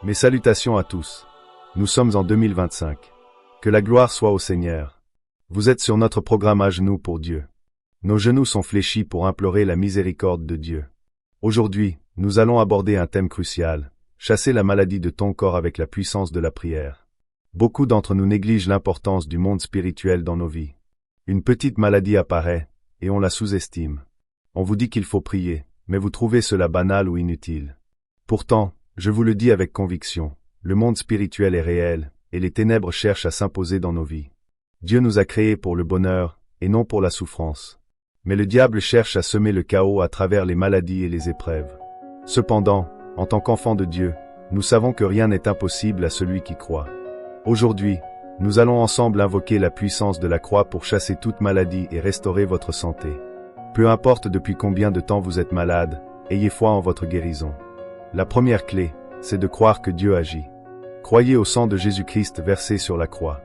Mes salutations à tous. Nous sommes en 2025. Que la gloire soit au Seigneur. Vous êtes sur notre programme à genoux pour Dieu. Nos genoux sont fléchis pour implorer la miséricorde de Dieu. Aujourd'hui, nous allons aborder un thème crucial, chasser la maladie de ton corps avec la puissance de la prière. Beaucoup d'entre nous négligent l'importance du monde spirituel dans nos vies. Une petite maladie apparaît, et on la sous-estime. On vous dit qu'il faut prier, mais vous trouvez cela banal ou inutile. Pourtant, je vous le dis avec conviction, le monde spirituel est réel, et les ténèbres cherchent à s'imposer dans nos vies. Dieu nous a créés pour le bonheur, et non pour la souffrance. Mais le diable cherche à semer le chaos à travers les maladies et les épreuves. Cependant, en tant qu'enfants de Dieu, nous savons que rien n'est impossible à celui qui croit. Aujourd'hui, nous allons ensemble invoquer la puissance de la croix pour chasser toute maladie et restaurer votre santé. Peu importe depuis combien de temps vous êtes malade, ayez foi en votre guérison. La première clé, c'est de croire que Dieu agit. Croyez au sang de Jésus-Christ versé sur la croix.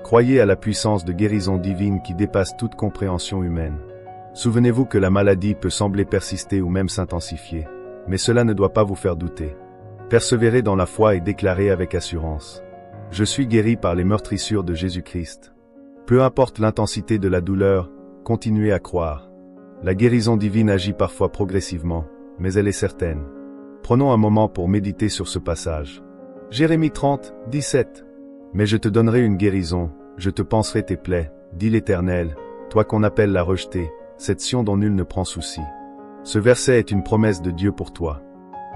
Croyez à la puissance de guérison divine qui dépasse toute compréhension humaine. Souvenez-vous que la maladie peut sembler persister ou même s'intensifier, mais cela ne doit pas vous faire douter. Persévérez dans la foi et déclarez avec assurance. Je suis guéri par les meurtrissures de Jésus-Christ. Peu importe l'intensité de la douleur, continuez à croire. La guérison divine agit parfois progressivement, mais elle est certaine. Prenons un moment pour méditer sur ce passage. Jérémie 30, 17. Mais je te donnerai une guérison, je te panserai tes plaies, dit l'Éternel, toi qu'on appelle la rejetée, cette Sion dont nul ne prend souci. Ce verset est une promesse de Dieu pour toi.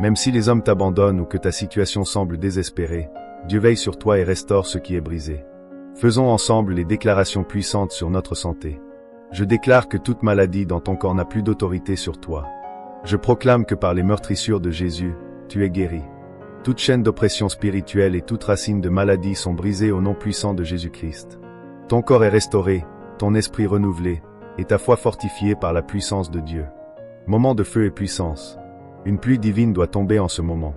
Même si les hommes t'abandonnent ou que ta situation semble désespérée, Dieu veille sur toi et restaure ce qui est brisé. Faisons ensemble les déclarations puissantes sur notre santé. Je déclare que toute maladie dans ton corps n'a plus d'autorité sur toi. Je proclame que par les meurtrissures de Jésus, tu es guéri. Toute chaîne d'oppression spirituelle et toute racine de maladie sont brisées au nom puissant de Jésus-Christ. Ton corps est restauré, ton esprit renouvelé, et ta foi fortifiée par la puissance de Dieu. Moment de feu et puissance. Une pluie divine doit tomber en ce moment.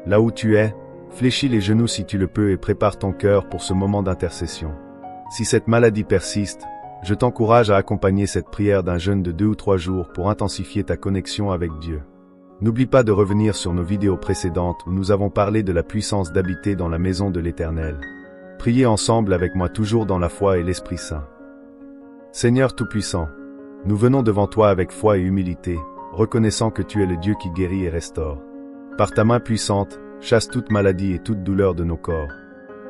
Là où tu es, fléchis les genoux si tu le peux et prépare ton cœur pour ce moment d'intercession. Si cette maladie persiste, je t'encourage à accompagner cette prière d'un jeûne de 2 ou 3 jours pour intensifier ta connexion avec Dieu. N'oublie pas de revenir sur nos vidéos précédentes où nous avons parlé de la puissance d'habiter dans la maison de l'Éternel. Priez ensemble avec moi toujours dans la foi et l'Esprit Saint. Seigneur Tout-Puissant, nous venons devant toi avec foi et humilité, reconnaissant que tu es le Dieu qui guérit et restaure. Par ta main puissante, chasse toute maladie et toute douleur de nos corps.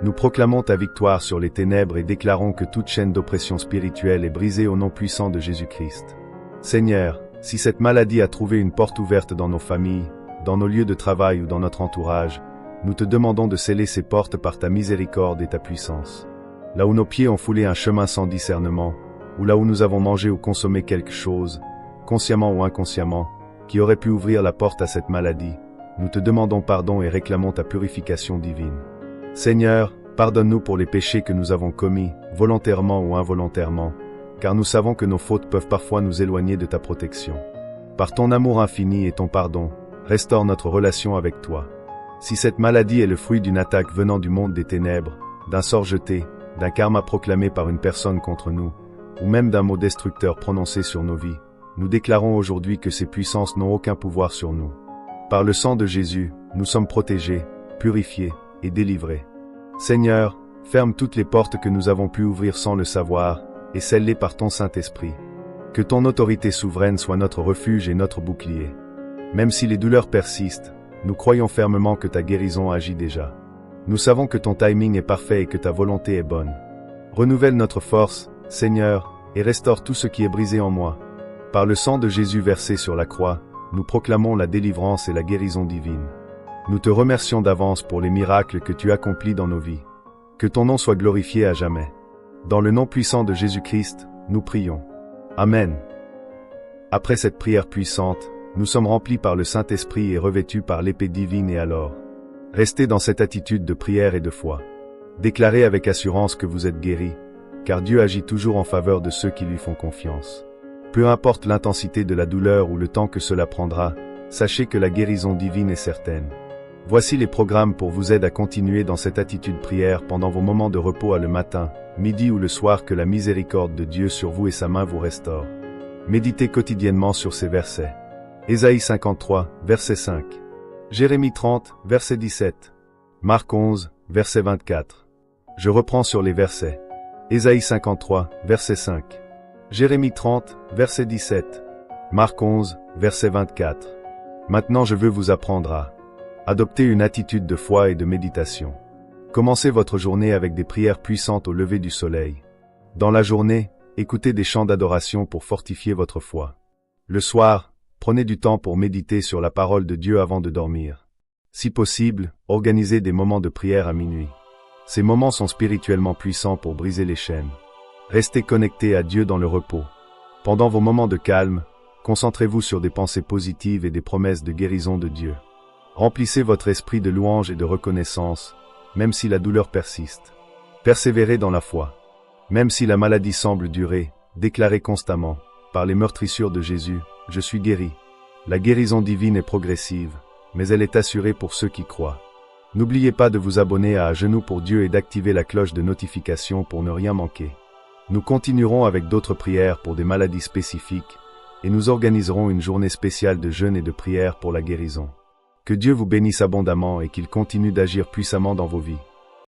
Nous proclamons ta victoire sur les ténèbres et déclarons que toute chaîne d'oppression spirituelle est brisée au nom puissant de Jésus-Christ. Seigneur, si cette maladie a trouvé une porte ouverte dans nos familles, dans nos lieux de travail ou dans notre entourage, nous te demandons de sceller ces portes par ta miséricorde et ta puissance. Là où nos pieds ont foulé un chemin sans discernement, ou là où nous avons mangé ou consommé quelque chose, consciemment ou inconsciemment, qui aurait pu ouvrir la porte à cette maladie, nous te demandons pardon et réclamons ta purification divine. Seigneur, pardonne-nous pour les péchés que nous avons commis, volontairement ou involontairement, car nous savons que nos fautes peuvent parfois nous éloigner de ta protection. Par ton amour infini et ton pardon, restaure notre relation avec toi. Si cette maladie est le fruit d'une attaque venant du monde des ténèbres, d'un sort jeté, d'un karma proclamé par une personne contre nous, ou même d'un mot destructeur prononcé sur nos vies, nous déclarons aujourd'hui que ces puissances n'ont aucun pouvoir sur nous. Par le sang de Jésus, nous sommes protégés, purifiés et délivrés. Seigneur, ferme toutes les portes que nous avons pu ouvrir sans le savoir, et scelle-les par ton Saint-Esprit. Que ton autorité souveraine soit notre refuge et notre bouclier. Même si les douleurs persistent, nous croyons fermement que ta guérison agit déjà. Nous savons que ton timing est parfait et que ta volonté est bonne. Renouvelle notre force, Seigneur, et restaure tout ce qui est brisé en moi. Par le sang de Jésus versé sur la croix, nous proclamons la délivrance et la guérison divine. Nous te remercions d'avance pour les miracles que tu accomplis dans nos vies. Que ton nom soit glorifié à jamais. Dans le nom puissant de Jésus-Christ, nous prions. Amen. Après cette prière puissante, nous sommes remplis par le Saint-Esprit et revêtus par l'épée divine et alors, restez dans cette attitude de prière et de foi. Déclarez avec assurance que vous êtes guéris, car Dieu agit toujours en faveur de ceux qui lui font confiance. Peu importe l'intensité de la douleur ou le temps que cela prendra, sachez que la guérison divine est certaine. Voici les programmes pour vous aider à continuer dans cette attitude prière pendant vos moments de repos le matin, midi ou le soir. Que la miséricorde de Dieu sur vous et sa main vous restaure. Méditez quotidiennement sur ces versets. Ésaïe 53, verset 5. Jérémie 30, verset 17. Marc 11, verset 24. Je reprends sur les versets. Ésaïe 53, verset 5. Jérémie 30, verset 17. Marc 11, verset 24. Maintenant je veux vous apprendre à adopter une attitude de foi et de méditation. Commencez votre journée avec des prières puissantes au lever du soleil. Dans la journée, écoutez des chants d'adoration pour fortifier votre foi. Le soir, prenez du temps pour méditer sur la parole de Dieu avant de dormir. Si possible, organisez des moments de prière à minuit. Ces moments sont spirituellement puissants pour briser les chaînes. Restez connectés à Dieu dans le repos. Pendant vos moments de calme, concentrez-vous sur des pensées positives et des promesses de guérison de Dieu. Remplissez votre esprit de louange et de reconnaissance, même si la douleur persiste. Persévérez dans la foi. Même si la maladie semble durer, déclarez constamment, par les meurtrissures de Jésus, je suis guéri. La guérison divine est progressive, mais elle est assurée pour ceux qui croient. N'oubliez pas de vous abonner à Genoux pour Dieu et d'activer la cloche de notification pour ne rien manquer. Nous continuerons avec d'autres prières pour des maladies spécifiques, et nous organiserons une journée spéciale de jeûne et de prière pour la guérison. Que Dieu vous bénisse abondamment et qu'il continue d'agir puissamment dans vos vies.